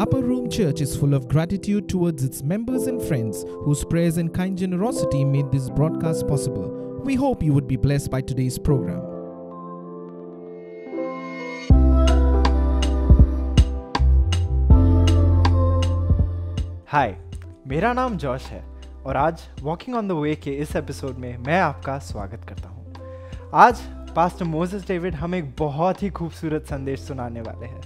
Upper Room Church is full of gratitude towards its members and friends whose prayers and kind generosity made this broadcast possible. We hope you would be blessed by today's program. हाय, मेरा नाम Josh है और आज walking on the way के इस episode में मैं आपका स्वागत करता हूँ। आज पास्टर मोसेस डेविड हमें एक बहुत ही खूबसूरत संदेश सुनाने वाले हैं।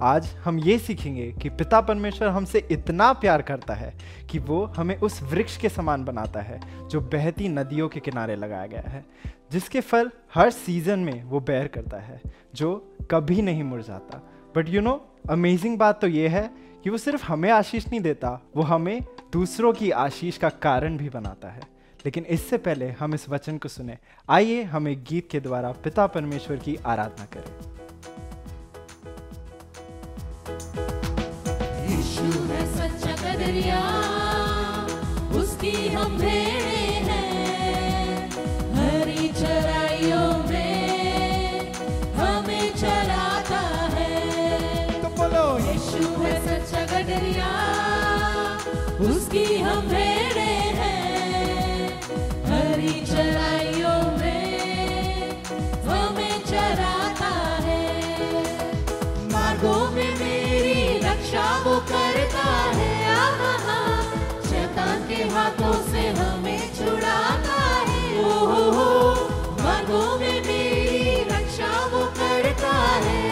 आज हम ये सीखेंगे कि पिता परमेश्वर हमसे इतना प्यार करता है कि वो हमें उस वृक्ष के समान बनाता है जो बहती नदियों के किनारे लगाया गया है, जिसके फल हर सीजन में वो बेयर करता है, जो कभी नहीं मुरझाता। बट यू नो, अमेजिंग बात तो ये है कि वो सिर्फ हमें आशीष नहीं देता, वो हमें दूसरों की आशीष का कारण भी बनाता है। लेकिन इससे पहले हम इस वचन को सुने। आइए हम एक गीत के द्वारा पिता परमेश्वर की आराधना करें। यीशु है सच्चा कदरिया, उसकी हम भेड़ें हैं, हरी चराइयों में हमें चराता है। तो बोलो, यीशु है सच्चा कदरिया, उसकी हम भेड़ें हैं, हरी चराइयों में हमें चराता है। मार्गों में मेरी रक्षा वो करता है, शैतान के हाथों से हमें छुड़ाता है। ओ मार्गों में मेरी रक्षा वो करता है,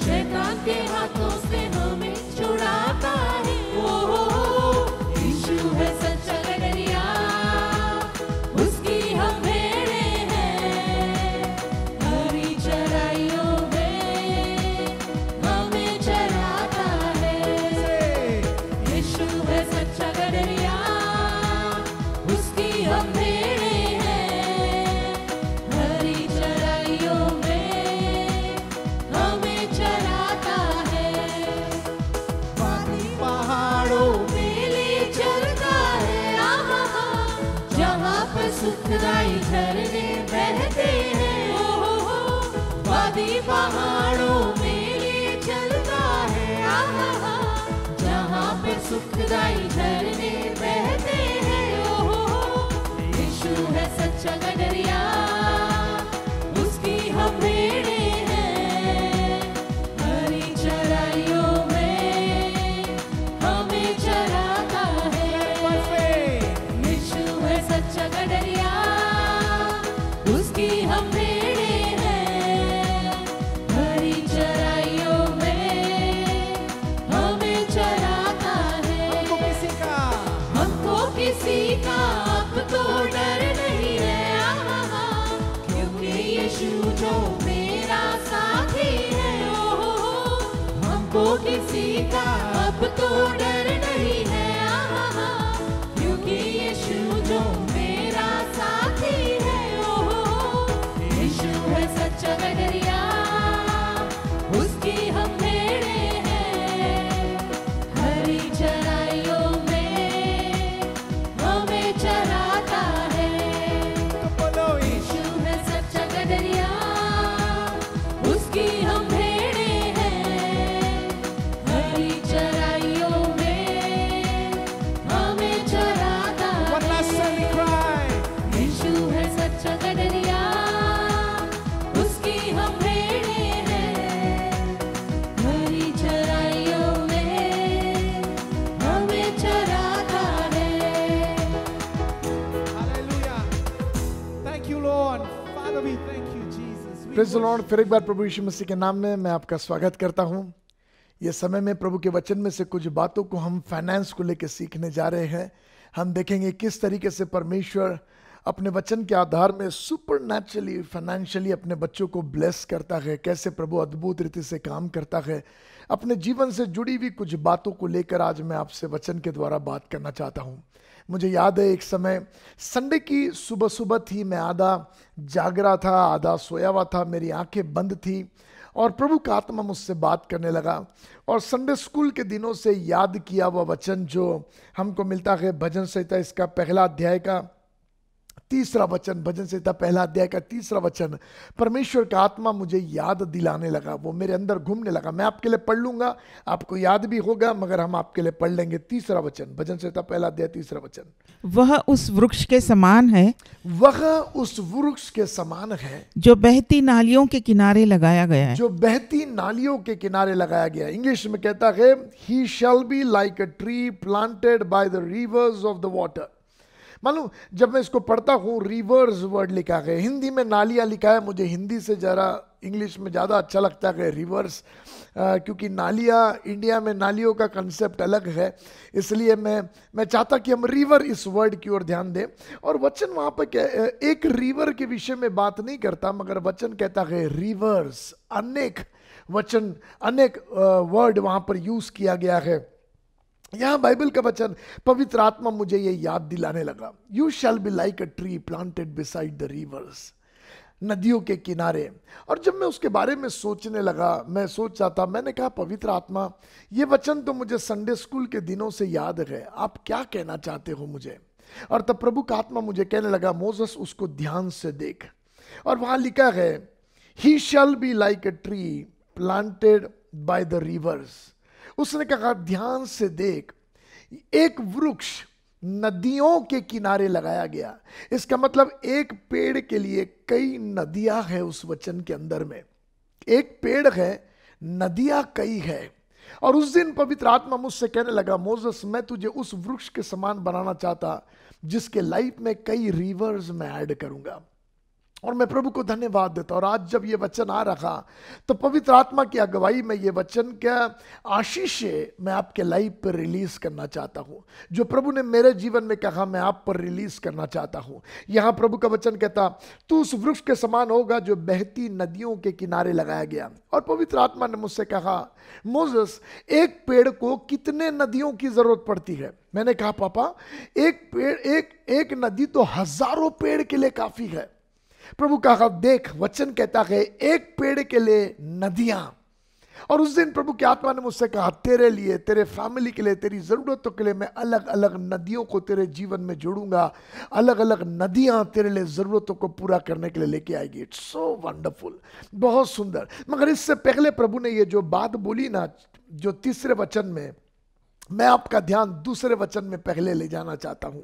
शैतान के हाथों से हमें छुड़ाता है। ओ यीशु है सच्चा कदरिया, उसकी हम भेड़ें हैं, हरी चराइयों में हमें चराता है। यीशु है सच्चा कदरिया, उसकी हम भेड़ें हैं, हरी चराइयों में हमें चराता है। वादी पहाड़ों में ले चलता है, जहाँ पर सुखदाई झरने बहते हैं। वादी पहाड़ों में ले चलता है, जहाँ पे सुखदाई झरने बहते हैं। यीशु है सच्चा कदरिया, उसकी हम भेड़ें हैं, हरी चराइयों में हमें चराता है। यीशु है सच्चा कदरिया, उसकी हम भेड़ें हैं, हरी चराइयों में हमें चराता है। हमको किसी का अब तो डर नहीं है, क्योंकि यीशु जो मेरा साथी है। हमको किसी का अब तो डर नहीं है, क्योंकि यीशु जो मेरा साथी है। यीशु है सच्चा कदरिया, उसकी हम भेड़ें हैं, हरी चराइयों में हमें चराता है। यीशु है सच्चा कदरिया, उसकी हम भेड़ें हैं, हरी चराइयों में हमें चराता है। यीशु है सच्चा कदरिया, उसकी हम भेड़ें हैं, हरी चराइयों में हमें चराता है। Hallelujah. Thank you, Lord. Father, we thank you, Jesus. We praise the Lord. फिर एक बार प्रभु यीशु मसीह के नाम में मैं आपका स्वागत करता हूं। ये समय में प्रभु के वचन में से कुछ बातों को हम फाइनेंस को लेकर सीखने जा रहे हैं। हम देखेंगे किस तरीके से परमेश्वर अपने वचन के आधार में सुपरनैचुरली फाइनेंशियली अपने बच्चों को ब्लेस करता है, कैसे प्रभु अद्भुत रीति से काम करता है। अपने जीवन से जुड़ी हुई कुछ बातों को लेकर आज मैं आपसे वचन के द्वारा बात करना चाहता हूं। मुझे याद है एक समय संडे की सुबह सुबह थी, मैं आधा जाग रहा था, आधा सोया हुआ था, मेरी आंखें बंद थी और प्रभु का आत्मा मुझसे बात करने लगा और संडे स्कूल के दिनों से याद किया हुआ वचन जो हमको मिलता है भजन संहिता इसका पहला अध्याय का तीसरा वचन, भजन संहिता पहला अध्याय का तीसरा वचन, परमेश्वर का आत्मा मुझे याद दिलाने लगा, वो मेरे अंदर घूमने लगा। मैं आपके लिए पढ़ लूंगा, आपको याद भी होगा, मगर हम आपके लिए पढ़ लेंगे। तीसरा वचन, भजन संहिता पहला अध्याय तीसरा वचन। वह उस वृक्ष के समान है वह उस वृक्ष के समान है जो बहती नालियों के किनारे लगाया गया है। जो बहती नालियों के किनारे लगाया गया। इंग्लिश में कहता है, he shall be like a tree planted by the rivers of the water. मालूम, जब मैं इसको पढ़ता हूँ, रिवर्स वर्ड लिखा है, हिंदी में नालियाँ लिखा है, मुझे हिंदी से जरा इंग्लिश में ज़्यादा अच्छा लगता है रिवर्स, क्योंकि नालियाँ, इंडिया में नालियों का कंसेप्ट अलग है, इसलिए मैं चाहता कि हम रिवर इस वर्ड की ओर ध्यान दें। और वचन वहाँ पर एक रिवर के विषय में बात नहीं करता, मगर वचन कहता है रिवर्स। अनेक वचन, अनेक वर्ड वहाँ पर यूज़ किया गया है। यहाँ बाइबल का वचन, पवित्र आत्मा मुझे ये याद दिलाने लगा, you shall be like a tree planted beside the reverse, नदियों के किनारे। और जब मैं उसके बारे में सोचने लगा, मैं सोच रहा था, मैंने कहा पवित्र आत्मा, ये वचन तो मुझे संडे स्कूल के दिनों से याद है, आप क्या कहना चाहते हो मुझे। और तब प्रभु का आत्मा मुझे कहने लगा, मोसेस उसको ध्यान से देख। और वहां लिखा है, he shall be like a tree planted by the rivers. उसने कहा ध्यान से देख, एक वृक्ष नदियों के किनारे लगाया गया। इसका मतलब एक पेड़ के लिए कई नदियां हैं उस वचन के अंदर में। एक पेड़ है, नदियां कई है। और उस दिन पवित्र आत्मा मुझसे कहने लगा, मोसेस, मैं तुझे उस वृक्ष के समान बनाना चाहता जिसके लाइफ में कई रिवर्स मैं ऐड करूंगा। और मैं प्रभु को धन्यवाद देता। और आज जब ये वचन आ रहा, तो पवित्र आत्मा की अगुवाई में ये वचन क्या आशीष मैं आपके लाइफ पर रिलीज करना चाहता हूं। जो प्रभु ने मेरे जीवन में कहा, मैं आप पर रिलीज करना चाहता हूं। यहां प्रभु का वचन कहता, तू उस वृक्ष के समान होगा जो बहती नदियों के किनारे लगाया गया। और पवित्र आत्मा ने मुझसे कहा, मोसेस, एक पेड़ को कितने नदियों की जरूरत पड़ती है। मैंने कहा, पापा, एक पेड़, एक नदी तो हजारों पेड़ के लिए काफी है। प्रभु कहा, देख, वचन कहता है एक पेड़ के लिए नदियां। और उस दिन प्रभु की आत्मा ने मुझसे कहा, तेरे लिए, तेरे फैमिली के लिए, तेरी जरूरतों के लिए मैं अलग अलग नदियों को तेरे जीवन में जोड़ूंगा। अलग अलग नदियां तेरे लिए जरूरतों को पूरा करने के लिए लेके आएगी। इट्स सो वंडरफुल, बहुत सुंदर। मगर इससे पहले प्रभु ने ये जो बात बोली ना, जो तीसरे वचन में, मैं आपका ध्यान दूसरे वचन में पहले ले जाना चाहता हूं,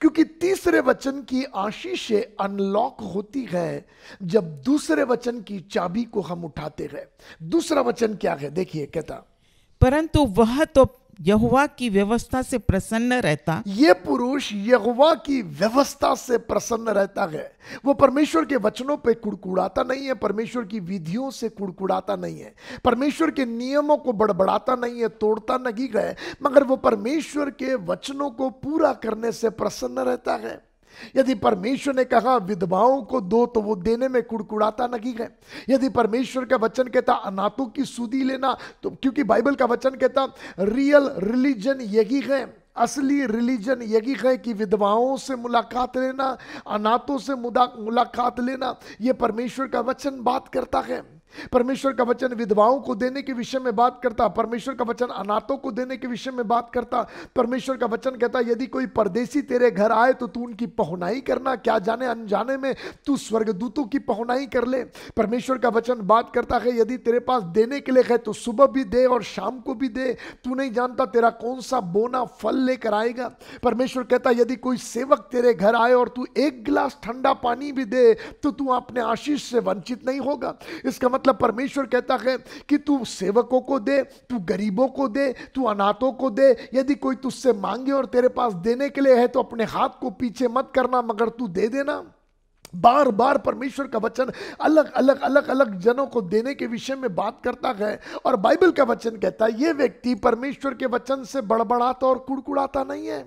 क्योंकि तीसरे वचन की आशीषें अनलॉक होती है जब दूसरे वचन की चाबी को हम उठाते हैं। दूसरा वचन क्या है, देखिए, कहता, परंतु वह तो यहोवा की व्यवस्था से प्रसन्न रहता। ये पुरुष यहोवा की व्यवस्था से प्रसन्न रहता है। वो परमेश्वर के वचनों पे कुड़कुड़ाता नहीं है, परमेश्वर की विधियों से कुड़कुड़ाता नहीं है, परमेश्वर के नियमों को बड़बड़ाता नहीं है, तोड़ता नहीं है, मगर वो परमेश्वर के वचनों को पूरा करने से प्रसन्न रहता है। यदि परमेश्वर ने कहा विधवाओं को दो, तो वो देने में कुड़कुड़ाता नहीं है। यदि परमेश्वर का वचन कहता अनाथों की सुधि लेना, तो क्योंकि बाइबल का वचन कहता रियल रिलीजन यही है, असली रिलीजन यही है कि विधवाओं से मुलाकात लेना, अनाथों से मुलाकात लेना। ये परमेश्वर का वचन बात करता है। परमेश्वर का वचन विधवाओं को देने के विषय में बात करता, परमेश्वर का वचन अनाथों को देने के विषय में बात करता। परमेश्वर का वचन कहता, यदि कोई परदेसी तेरे घर आए तो तू उनकी पहुनाई करना, क्या जाने अनजाने में तू स्वर्गदूतों की पहुनाई कर ले। परमेश्वर का वचन बात करता है, यदि तेरे पास देने के लिए है तो सुबह भी दे और शाम को भी दे, तू नहीं जानता तेरा कौन सा बोना फल लेकर आएगा। परमेश्वर कहता, यदि कोई सेवक तेरे घर आए और तू एक गिलास ठंडा पानी भी दे तो तू अपने आशीष से वंचित नहीं होगा। इसका मतलब परमेश्वर कहता है कि तू सेवकों को दे, तू गरीबों को दे, तू अनाथों को दे। यदि कोई तुझसे मांगे और तेरे पास देने के लिए है तो अपने हाथ को पीछे मत करना, मगर तू दे देना। बार बार परमेश्वर का वचन अलग अलग जनों को देने के विषय में बात करता है। और बाइबल का वचन कहता है, यह व्यक्ति परमेश्वर के वचन से बड़बड़ाता और कुड़कुड़ाता नहीं है,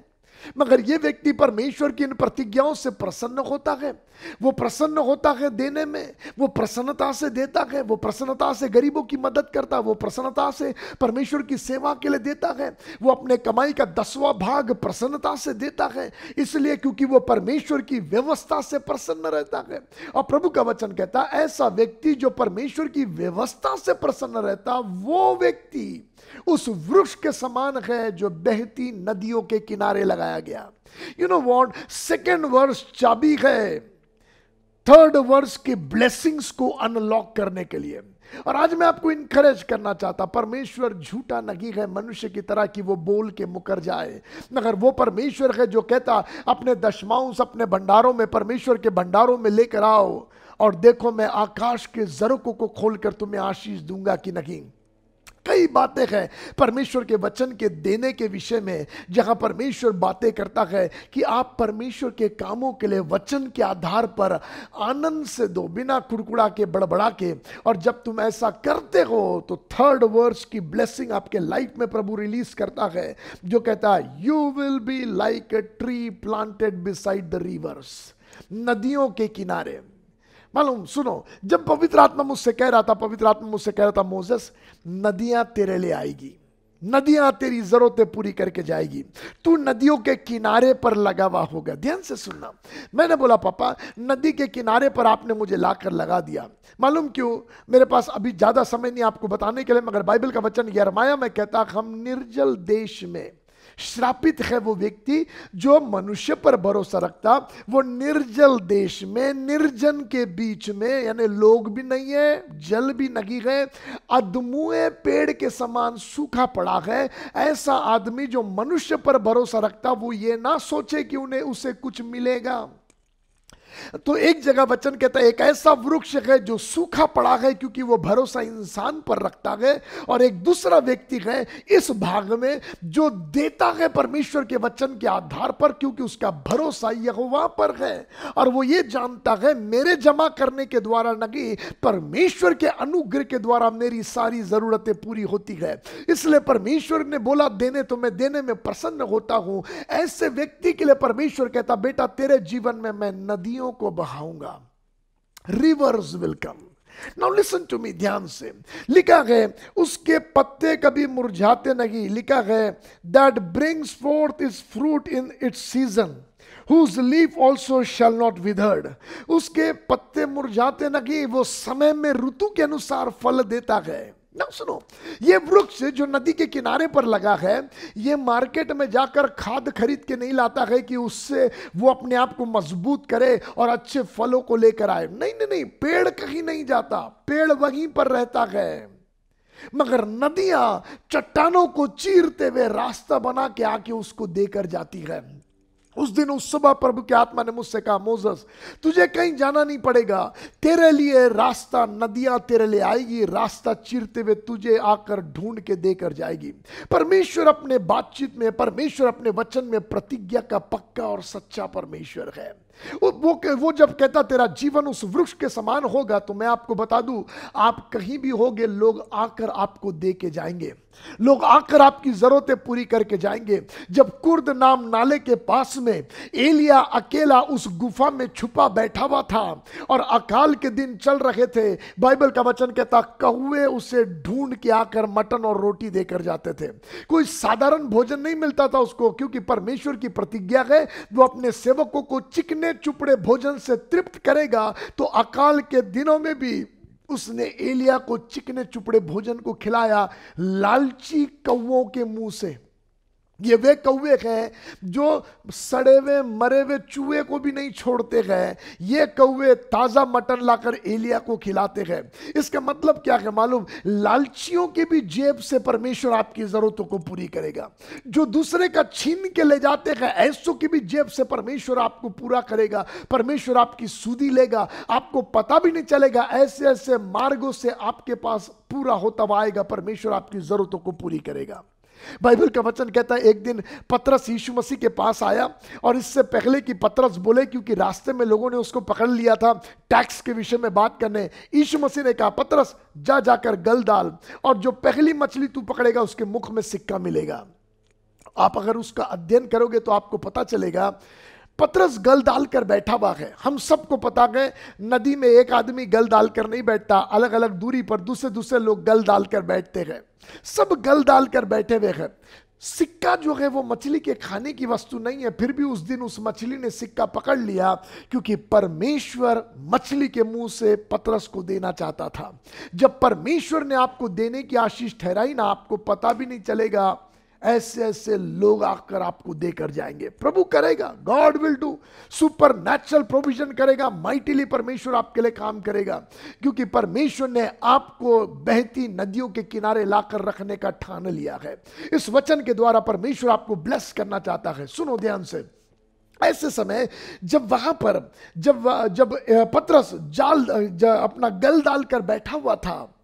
मगर यह व्यक्ति परमेश्वर की इन प्रतिज्ञाओं से प्रसन्न होता है। वो प्रसन्न होता है देने में, वो प्रसन्नता से देता है, वो प्रसन्नता से गरीबों की मदद करता है, वो प्रसन्नता से परमेश्वर की सेवा के लिए देता है, वो अपने कमाई का 10वां भाग प्रसन्नता से देता है। इसलिए क्योंकि वो परमेश्वर की व्यवस्था से प्रसन्न रहता है। और प्रभु का वचन कहता है, ऐसा व्यक्ति जो परमेश्वर की व्यवस्था से प्रसन्न रहता, वो व्यक्ति उस वृक्ष के समान है जो बहती नदियों के किनारे लगाया बताया गया। You know what, second verse चाबी है थर्ड वर्स के ब्लेसिंग्स को अनलॉक करने के लिए। और आज मैं आपको इनकरेज करना चाहता, परमेश्वर झूठा नहीं है मनुष्य की तरह कि वो बोल के मुकर जाए, मगर वो परमेश्वर है जो कहता अपने दशमांश अपने भंडारों में, परमेश्वर के भंडारों में लेकर आओ और देखो मैं आकाश के जरकों को खोलकर तुम्हें आशीष दूंगा कि नहीं। कई बातें हैं परमेश्वर के वचन के देने के विषय में, जहां परमेश्वर बातें करता है कि आप परमेश्वर के कामों के लिए वचन के आधार पर आनंद से दो, बिना कुड़कुड़ा के, बड़बड़ा के। और जब तुम ऐसा करते हो तो थर्ड वर्स की ब्लेसिंग आपके लाइफ में प्रभु रिलीज करता है, जो कहता है you will be like a tree planted beside the reverse, नदियों के किनारे। मालूम सुनो, जब पवित्र आत्मा मुझसे कह रहा था, पवित्र आत्मा मुझसे कह रहा था मोसेस नदियां तेरे लिए आएगी, नदियां तेरी जरूरतें पूरी करके जाएगी, तू नदियों के किनारे पर लगा हुआ होगा। ध्यान से सुनना, मैंने बोला पापा नदी के किनारे पर आपने मुझे लाकर लगा दिया। मालूम क्यों? मेरे पास अभी ज्यादा समय नहीं आपको बताने के लिए, मगर बाइबल का वचन यिर्मयाह में कहता हम निर्जल देश में, श्रापित है वो व्यक्ति जो मनुष्य पर भरोसा रखता, वो निर्जल देश में, निर्जन के बीच में, यानी लोग भी नहीं है, जल भी नहीं है, अधमुए पेड़ के समान सूखा पड़ा है। ऐसा आदमी जो मनुष्य पर भरोसा रखता, वो ये ना सोचे कि उन्हें उसे कुछ मिलेगा। तो एक जगह वचन कहता है एक ऐसा वृक्ष है जो सूखा पड़ा है क्योंकि वो भरोसा इंसान पर रखता है, और एक दूसरा व्यक्ति है इस भाग में जो देता है परमेश्वर के वचन के आधार पर, क्योंकि उसका भरोसा यहोवा पर है और वो ये जानता है मेरे जमा करने के द्वारा नहीं, परमेश्वर के अनुग्रह के द्वारा मेरी सारी जरूरतें पूरी होती है। इसलिए परमेश्वर ने बोला देने तो मैं देने में प्रसन्न होता हूं। ऐसे व्यक्ति के लिए परमेश्वर कहता बेटा तेरे जीवन में मैं नदियों को बहाऊंगा, rivers will come. Now listen to me, ध्यान से। लिखा है उसके पत्ते कभी मुरझाते नहीं, लिखा है that brings fourth is fruit in its season, whose leaf also shall not withered। उसके पत्ते मुरझाते नहीं, वो समय में ऋतु के अनुसार फल देता है। ना सुनो, ये वृक्ष जो नदी के किनारे पर लगा है, ये मार्केट में जाकर खाद खरीद के नहीं लाता है कि उससे वो अपने आप को मजबूत करे और अच्छे फलों को लेकर आए। नहीं नहीं नहीं, पेड़ कहीं नहीं जाता, पेड़ वहीं पर रहता है, मगर नदियां चट्टानों को चीरते हुए रास्ता बना के आके उसको देकर जाती है। उस दिन उस सुबह प्रभु के आत्मा ने मुझसे कहा मोसेस तुझे कहीं जाना नहीं पड़ेगा, तेरे लिए रास्ता, नदियां तेरे लिए आएगी, रास्ता चीरते हुए तुझे आकर ढूंढ के देकर जाएगी। परमेश्वर अपने बातचीत में, परमेश्वर अपने वचन में प्रतिज्ञा का पक्का और सच्चा परमेश्वर है। वो जब कहता तेरा जीवन उस वृक्ष के समान होगा, तो मैं आपको बता दूं आप कहीं भी होगे लोग आकर आपको दे के जाएंगे, लोग आकर आपकी जरूरतें पूरी करके जाएंगे। जब कुर्द नाम नाले के पास में एलिया अकेला उस गुफा में छुपा बैठा हुआ था और अकाल के दिन चल रहे थे, बाइबल का वचन कहता कौवे उसे ढूंढ के आकर मटन और रोटी देकर जाते थे। कोई साधारण भोजन नहीं मिलता था उसको, क्योंकि परमेश्वर की प्रतिज्ञा है वो अपने सेवकों को चिकने चुपड़े भोजन से तृप्त करेगा। तो अकाल के दिनों में भी उसने एलिया को चिकने चुपड़े भोजन को खिलाया लालची कौवों के मुंह से। ये वे कौवे हैं जो सड़े हुए मरे हुए चूहे को भी नहीं छोड़ते हैं, ये कौवे ताजा मटन लाकर एलिया को खिलाते हैं। इसका मतलब क्या है मालूम? लालचियों की भी जेब से परमेश्वर आपकी जरूरतों को पूरी करेगा। जो दूसरे का छीन के ले जाते हैं ऐसों की भी जेब से परमेश्वर आपको पूरा करेगा। परमेश्वर आपकी सूदी लेगा, आपको पता भी नहीं चलेगा, ऐसे ऐसे मार्गों से आपके पास पूरा होता हुआ आएगा, परमेश्वर आपकी जरूरतों को पूरी करेगा। बाइबल का वचन कहता है एक दिन पतरस यीशु मसीह के पास आया, और इससे पहले कि पतरस बोले, क्योंकि रास्ते में लोगों ने उसको पकड़ लिया था टैक्स के विषय में बात करने, यीशु मसीह ने कहा पतरस जाकर गल डाल, और जो पहली मछली तू पकड़ेगा उसके मुख में सिक्का मिलेगा। आप अगर उसका अध्ययन करोगे तो आपको पता चलेगा पतरस गल डाल कर बैठा हुआ है। हम सबको पता है नदी में एक आदमी गल डाल कर नहीं बैठता, अलग अलग दूरी पर दूसरे लोग गल डाल कर बैठते हैं। सब गल डाल कर बैठे हुए हैं। सिक्का जो है वो मछली के खाने की वस्तु नहीं है, फिर भी उस दिन उस मछली ने सिक्का पकड़ लिया, क्योंकि परमेश्वर मछली के मुंह से पतरस को देना चाहता था। जब परमेश्वर ने आपको देने की आशीष ठहराई ना, आपको पता भी नहीं चलेगा ऐसे ऐसे लोग आकर आपको देकर जाएंगे। प्रभु करेगा, God will do super natural provision करेगा, माइटिली परमेश्वर आपके लिए काम करेगा, क्योंकि परमेश्वर ने आपको बहती नदियों के किनारे लाकर रखने का ठान लिया है। इस वचन के द्वारा परमेश्वर आपको ब्लेस करना चाहता है। सुनो ध्यान से, ऐसे समय जब वहां पर जब पतरस अपना गल डालकर बैठा हुआ था,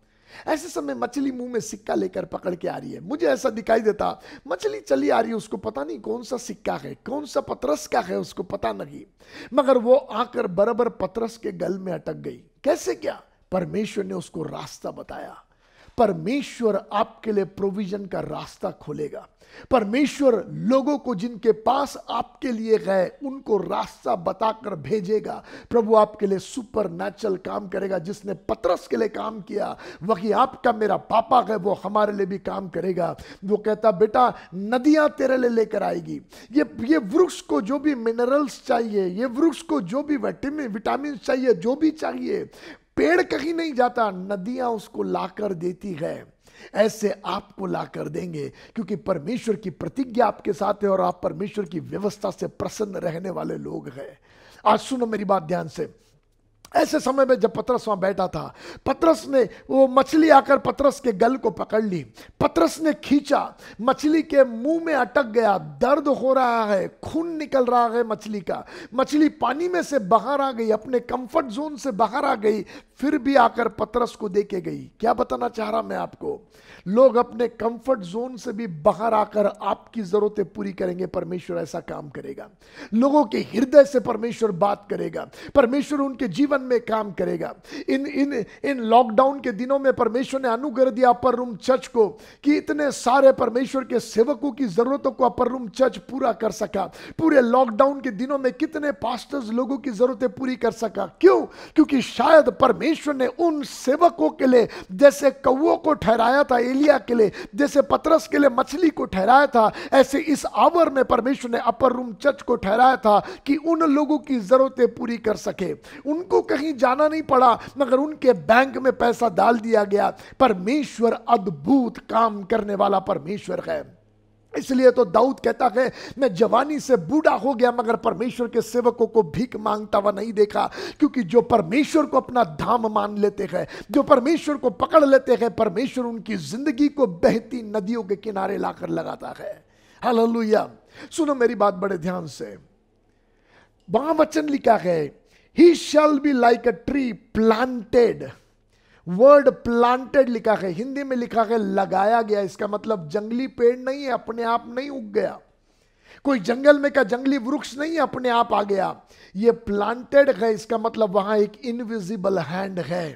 ऐसे समय मछली मुंह में सिक्का लेकर पकड़ के आ रही है। मुझे ऐसा दिखाई देता मछली चली आ रही है, उसको पता नहीं कौन सा सिक्का है, कौन सा पतरस का है, उसको पता नहीं, मगर वो आकर बराबर पतरस के गल में अटक गई। कैसे क्या? परमेश्वर ने उसको रास्ता बताया। परमेश्वर आपके लिए प्रोविजन का रास्ता खोलेगा। परमेश्वर लोगों को जिनके पास आपके लिए गए उनको रास्ता बताकर भेजेगा। प्रभु आपके लिए सुपर नेचुरल काम करेगा। जिसने पतरस के लिए काम किया वही आपका मेरा पापा है, वो हमारे लिए भी काम करेगा। वो कहता बेटा नदियां तेरे लिए लेकर आएगी। ये वृक्ष को जो भी मिनरल्स चाहिए, ये वृक्ष को जो भी विटामिन चाहिए, जो भी चाहिए, पेड़ कहीं नहीं जाता, नदियां उसको लाकर देती है। ऐसे आपको लाकर देंगे, क्योंकि परमेश्वर की प्रतिज्ञा आपके साथ है और आप परमेश्वर की व्यवस्था से प्रसन्न रहने वाले लोग हैं। आज सुनो मेरी बात ध्यान से। ऐसे समय में जब पतरस वहां बैठा था, पतरस ने वो मछली आकर पतरस के गल को पकड़ ली। पतरस ने खींचा, मछली के मुंह में अटक गया, दर्द हो रहा है, खून निकल रहा है मछली का। मछली पानी में से बाहर आ गई, अपने कंफर्ट जोन से बाहर आ गई, फिर भी आकर पतरस को देके गई। क्या बताना चाह रहा मैं आपको? लोग अपने कंफर्ट जोन से भी बाहर आकर आपकी जरूरतें पूरी करेंगे। परमेश्वर ऐसा काम करेगा। लोगों के हृदय से परमेश्वर बात करेगा। परमेश्वर उनके जीवन में काम करेगा। इन लॉकडाउन के दिनों में परमेश्वर ने अनुग्रह दिया अपर रूम चर्च को कि इतने सारे परमेश्वर के सेवकों की जरूरतों को अपर रूम चर्च पूरा कर सका। पूरे लॉकडाउन के दिनों में कितने पास्टर्स लोगों की जरूरतें पूरी कर सका। क्यों? क्योंकि शायद परमेश्वर ने उन सेवकों के लिए जैसे कौओं को ठहराया था एलिया के लिए, जैसे पतरस के लिए मछली को ठहराया था, ऐसे इस आवर में परमेश्वर ने अपर रूम चर्च को ठहराया था कि उन लोगों की जरूरतें पूरी कर सके। उनको कहीं जाना नहीं पड़ा, मगर उनके बैंक में पैसा डाल दिया गया। परमेश्वर अद्भुत काम करने वाला परमेश्वर है। इसलिए तो दाऊद कहता है मैं जवानी से बूढ़ा हो गया मगर परमेश्वर के सेवकों को भीख मांगता हुआ नहीं देखा। क्योंकि जो परमेश्वर को अपना धाम मान लेते हैं, जो परमेश्वर को पकड़ लेते हैं, परमेश्वर उनकी जिंदगी को बहती नदियों के किनारे लाकर लगाता है। हालेलुया। सुनो मेरी बात बड़े ध्यान से। वहां वचन लिखा है He shall be like a tree planted। Word planted लिखा है, हिंदी में लिखा है लगाया गया। इसका मतलब जंगली पेड़ नहीं है, अपने आप नहीं उग गया। कोई जंगल में का जंगली वृक्ष नहीं अपने आप आ गया। ये प्लांटेड है, इसका मतलब वहां एक इनविजिबल हैंड है,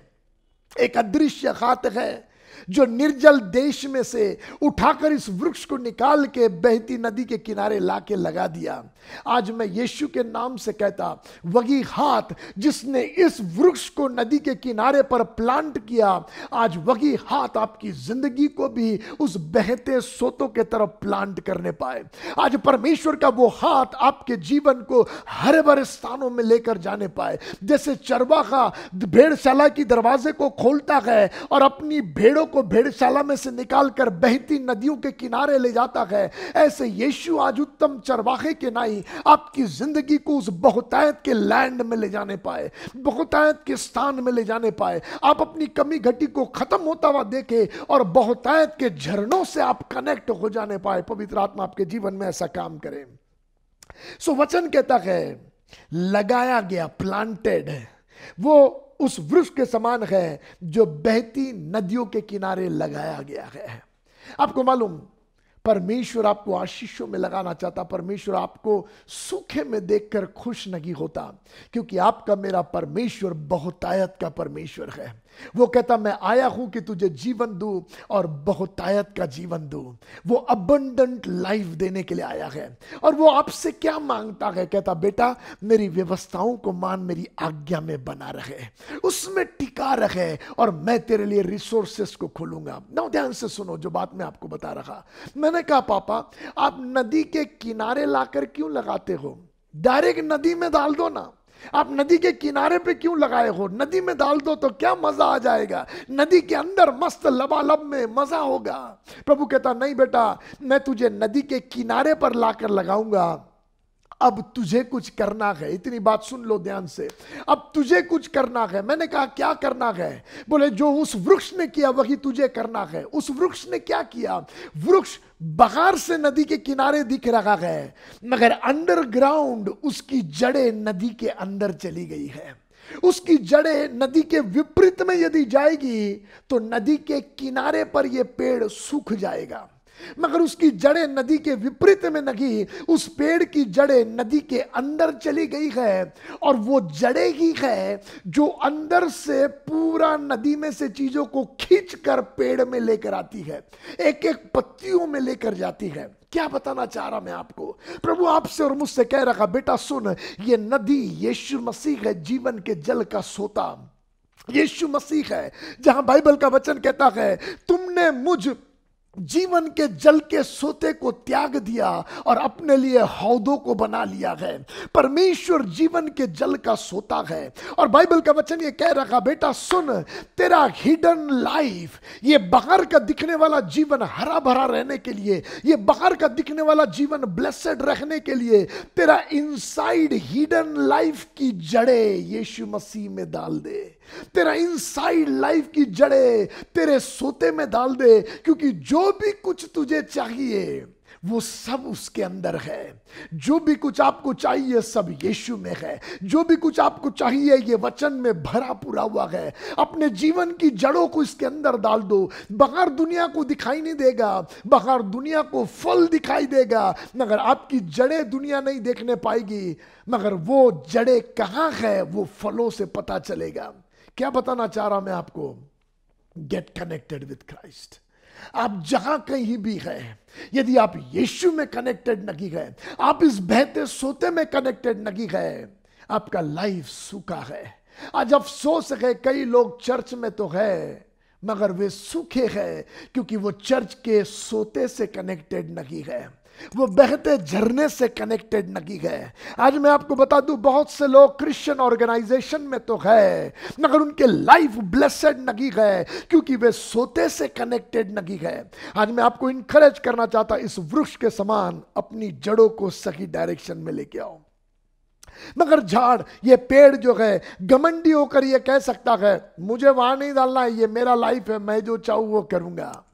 एक अदृश्य हाथ है जो निर्जल देश में से उठाकर इस वृक्ष को निकाल के बहती नदी के किनारे लाके लगा दिया। आज मैं यीशु के नाम से कहता, वही हाथ जिसने इस वृक्ष को नदी के किनारे पर प्लांट किया, आज वही हाथ आपकी जिंदगी को भी उस बहते सोतों के तरफ प्लांट करने पाए। आज परमेश्वर का वो हाथ आपके जीवन को हरे भरे स्थानों में लेकर जाने पाए। जैसे चरवाहा भेड़शाला की दरवाजे को खोलता है और अपनी भेड़ों को भेड़शाला में से निकालकर बहती नदियों के किनारे ले जाता है, ऐसे यीशु आज उत्तम चरवाहे के नाई आपकी जिंदगी को उस बहुतायत के लैंड में ले जाने पाए, बहुतायत के स्थान में ले जाने पाए। आप अपनी कमी घटी को खत्म होता हुआ देखे और बहुतायत के झरनों से आप कनेक्ट हो जाने पाए। पवित्र आत्मा आपके जीवन में ऐसा काम करे। सो वचन कहता है लगाया गया, प्लांटेड है, वो उस वृक्ष के समान है जो बहती नदियों के किनारे लगाया गया है। आपको मालूम, परमेश्वर आपको आशीषों में लगाना चाहता। परमेश्वर आपको सूखे में देखकर खुश नहीं होता, क्योंकि आपका मेरा परमेश्वर बहुतायत का परमेश्वर है। वो कहता मैं आया हूं कि तुझे जीवन दूं और बहुतायत का जीवन दूं। वो अबंडेंट लाइफ देने के लिए आया है। और वो आपसे क्या मांगता है? कहता बेटा मेरी व्यवस्थाओं को मान, मेरी आज्ञा में बना रहे, उसमें टिका रहे, और मैं तेरे लिए रिसोर्सेस को खोलूंगा। ना ध्यान से सुनो जो बात मैं आपको बता रहा। मैंने कहा पापा आप नदी के किनारे लाकर क्यों लगाते हो? डायरेक्ट नदी में डाल दो ना। आप नदी के किनारे पे क्यों लगाए हो? नदी में डाल दो तो क्या मजा आ जाएगा, नदी के अंदर मस्त लबालब में मजा होगा। प्रभु कहता नहीं बेटा, मैं तुझे नदी के किनारे पर लाकर लगाऊंगा, अब तुझे कुछ करना है। इतनी बात सुन लो ध्यान से, अब तुझे कुछ करना है। मैंने कहा क्या करना है? बोले जो उस वृक्ष ने किया वही तुझे करना है। उस वृक्ष ने क्या किया? वृक्ष बाहर से नदी के किनारे दिख रहा है, मगर अंडरग्राउंड उसकी जड़ें नदी के अंदर चली गई है। उसकी जड़ें नदी के विपरीत में यदि जाएगी तो नदी के किनारे पर यह पेड़ सूख जाएगा, मगर उसकी जड़ें नदी के विपरीत में नहीं, उस पेड़ की जड़ें नदी के अंदर चली गई है। और वो जड़ें ही है जो अंदर से पूरा नदी में से चीजों को खींचकर पेड़ में लेकर आती है, एक एक पत्तियों में लेकर जाती है। क्या बताना चाह रहा मैं आपको? प्रभु आपसे और मुझसे कह रहा, बेटा सुन, ये नदी यीशु मसीह है, जीवन के जल का सोता यीशु मसीह है। जहां बाइबल का वचन कहता है, तुमने मुझ जीवन के जल के सोते को त्याग दिया और अपने लिए हौदों को बना लिया है। परमेश्वर जीवन के जल का सोता है। और बाइबल का वचन ये कह रहा, बेटा सुन, तेरा हिडन लाइफ, ये बाहर का दिखने वाला जीवन हरा भरा रहने के लिए, ये बाहर का दिखने वाला जीवन ब्लेसेड रहने के लिए, तेरा इनसाइड हिडन लाइफ की जड़ें यीशु मसीह में डाल दे। तेरा इनसाइड लाइफ की जड़ें तेरे सोते में डाल दे, क्योंकि जो भी कुछ तुझे चाहिए वो सब उसके अंदर है। जो भी कुछ आपको चाहिए सब यीशु में है। जो भी कुछ आपको चाहिए ये वचन में भरा पूरा हुआ है। अपने जीवन की जड़ों को इसके अंदर डाल दो। बाहर दुनिया को दिखाई नहीं देगा, बाहर दुनिया को फल दिखाई देगा, मगर आपकी जड़ें दुनिया नहीं देखने पाएगी। मगर वो जड़ें कहां है वो फलों से पता चलेगा। क्या बताना चाह रहा मैं आपको? Get connected with Christ. आप जहां कहीं भी हैं, यदि आप यीशु में कनेक्टेड नहीं है, आप इस बहते सोते में कनेक्टेड नहीं है, आपका लाइफ सूखा है। आज अफसोस है, कई लोग चर्च में तो है मगर वे सूखे हैं, क्योंकि वो चर्च के सोते से कनेक्टेड नहीं है, वो बहते झरने से कनेक्टेड नहीं है। आज मैं आपको बता दूं, बहुत से लोग क्रिश्चियन ऑर्गेनाइजेशन में तो है मगर उनके लाइफ ब्लेसेड नहीं है, क्योंकि वे सोते से कनेक्टेड नहीं है। आज मैं आपको इनकरेज करना चाहता, इस वृक्ष के समान अपनी जड़ों को सही डायरेक्शन में लेके आओ। मगर झाड़, ये पेड़ जो है, घमंडी होकर ये कह सकता है मुझे वहां नहीं डालना है, ये मेरा लाइफ है, मैं जो चाहूं वो करूंगा।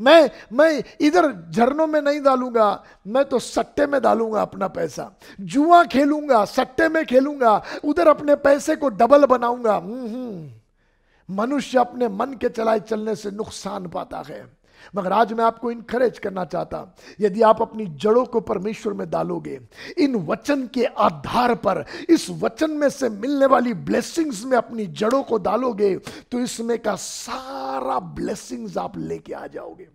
मैं इधर झरनों में नहीं डालूंगा, मैं तो सट्टे में डालूंगा अपना पैसा, जुआ खेलूंगा, सट्टे में खेलूंगा, उधर अपने पैसे को डबल बनाऊंगा। मनुष्य अपने मन के चलाए चलने से नुकसान पाता है। मगर आज मैं आपको इनकरेज करना चाहता, यदि आप अपनी जड़ों को परमेश्वर में डालोगे, इन वचन के आधार पर, इस वचन में से मिलने वाली ब्लेसिंग्स में अपनी जड़ों को डालोगे, तो इसमें का सारा ब्लेसिंग्स आप लेके आ जाओगे।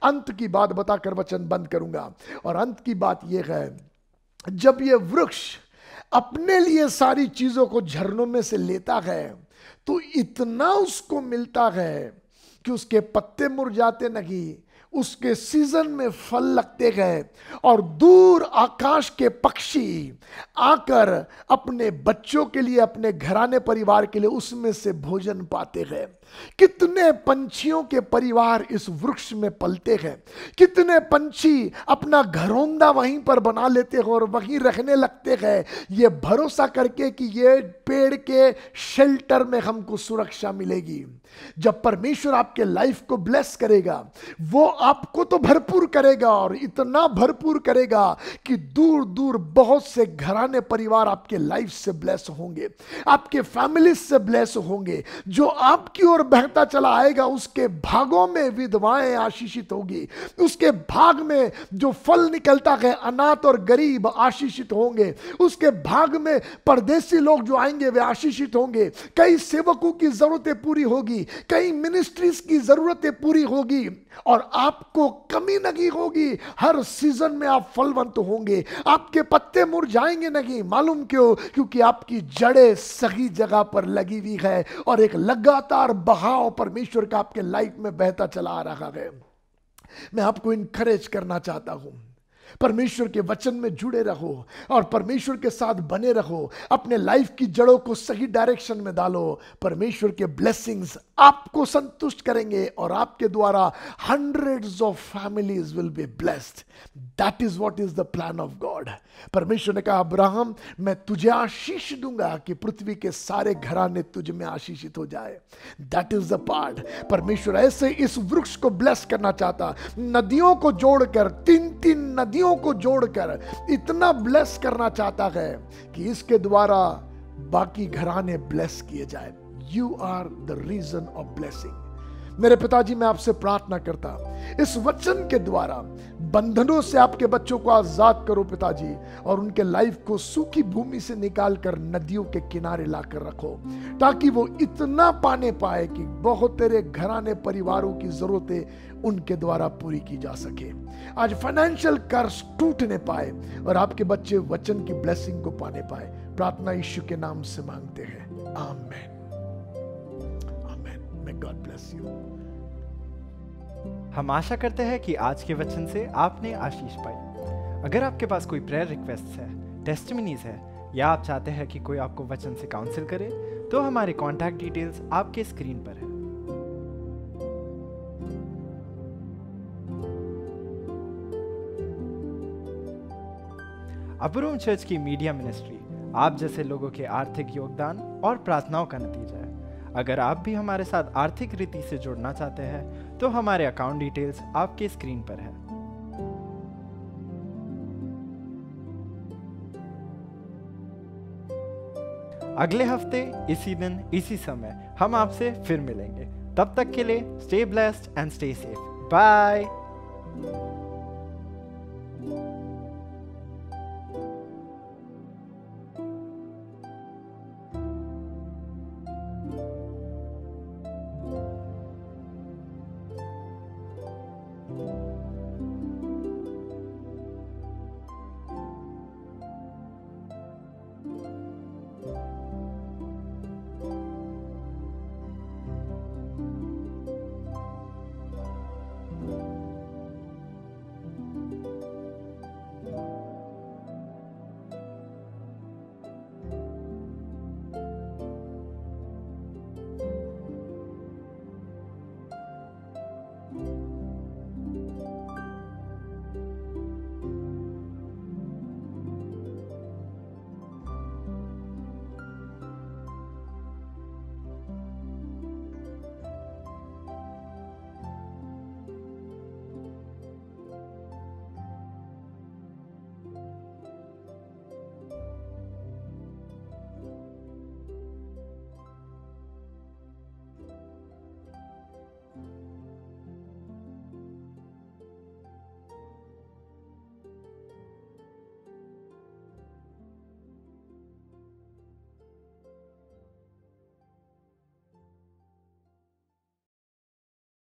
अंत की बात बताकर वचन बंद करूंगा, और अंत की बात यह है, जब यह वृक्ष अपने लिए सारी चीजों को झरनों में से लेता है तो इतना उसको मिलता है कि उसके पत्ते मुरझाते नहीं, उसके सीजन में फल लगते गए, और दूर आकाश के पक्षी आकर अपने बच्चों के लिए, अपने घराने परिवार के लिए उसमें से भोजन पाते गए। कितने पंछियों के परिवार इस वृक्ष में पलते हैं, कितने पंछी अपना घरौंदा वहीं पर बना लेते हैं और वहीं रहने लगते हैं, ये भरोसा करके कि ये पेड़ के शेल्टर में हमको सुरक्षा मिलेगी। जब परमेश्वर आपके लाइफ को ब्लेस करेगा, वो आपको तो भरपूर करेगा, और इतना भरपूर करेगा कि दूर दूर बहुत से घराने परिवार आपके लाइफ से ब्लेस होंगे, आपके फैमिली से ब्लेस होंगे। जो आपकी ओर बहता चला आएगा उसके भागों में विधवाएं आशीषित होगी, उसके भाग में जो फल निकलता है अनाथ और गरीब आशीषित होंगे, उसके भाग में परदेसी लोग जो आएंगे वे आशीषित होंगे। कई सेवकों की जरूरतें पूरी होगी, कई मिनिस्ट्रीज की जरूरतें पूरी होगी, और आपको कमी नहीं होगी। हर सीजन में आप फलवंत होंगे, आपके पत्ते मुरझाएंगे नहीं। मालूम क्यों? क्योंकि आपकी जड़ें सही जगह पर लगी हुई है, और एक लगातार बहाव परमेश्वर का आपके लाइफ में बहता चला आ रहा है। मैं आपको इनकरेज करना चाहता हूं, परमेश्वर के वचन में जुड़े रहो और परमेश्वर के साथ बने रहो। अपने लाइफ की जड़ों को सही डायरेक्शन में डालो। परमेश्वर के ब्लेसिंग्स आपको संतुष्ट करेंगे और आपके द्वारा hundreds of families will be blessed. That is what is the plan of God. परमेश्वर ने कहा, अब्राहम मैं तुझे आशीष दूंगा कि पृथ्वी के सारे घराने तुझ में आशीषित हो जाए। That is the part. परमेश्वर ऐसे इस वृक्ष को ब्लेस करना चाहता, नदियों को जोड़कर, 3 नदियों को जोड़कर इतना ब्लेस करना चाहता है कि इसके द्वारा बाकी घराने ब्लेस किए जाए। You are the reason of blessing. मेरे पिताजी, मैं आपसे प्रार्थना करता, इस वचन के द्वारा बंधनों से आपके बच्चों को आजाद करो पिताजी, और उनके लाइफ को सूखी भूमि से निकालकर नदियों के किनारे लाकर रखो, ताकि वो इतना पाने पाए कि बहुत तेरे घराने परिवारों की जरूरतें उनके द्वारा पूरी की जा सके। आज फाइनेंशियल कर्ज टूटने पाए और आपके बच्चे वचन की ब्लेसिंग को पाने पाए। प्रार्थना यीशु के नाम से मांगते हैं, आमीन। May God bless you. हम आशा करते हैं कि आज के वचन से आपने आशीष पाई। अगर आपके पास कोई प्रेयर रिक्वेस्ट है, टेस्टिमनीज है, या आप चाहते हैं कि कोई आपको वचन से काउंसिल करे, तो हमारे कॉन्टैक्ट डिटेल्स आपके स्क्रीन पर है। अपर रूम चर्च की मीडिया मिनिस्ट्री आप जैसे लोगों के आर्थिक योगदान और प्रार्थनाओं का नतीजा है। अगर आप भी हमारे साथ आर्थिक रीति से जुड़ना चाहते हैं तो हमारे अकाउंट डिटेल्स आपके स्क्रीन पर है। अगले हफ्ते इसी दिन इसी समय हम आपसे फिर मिलेंगे। तब तक के लिए stay blessed and stay safe. Bye.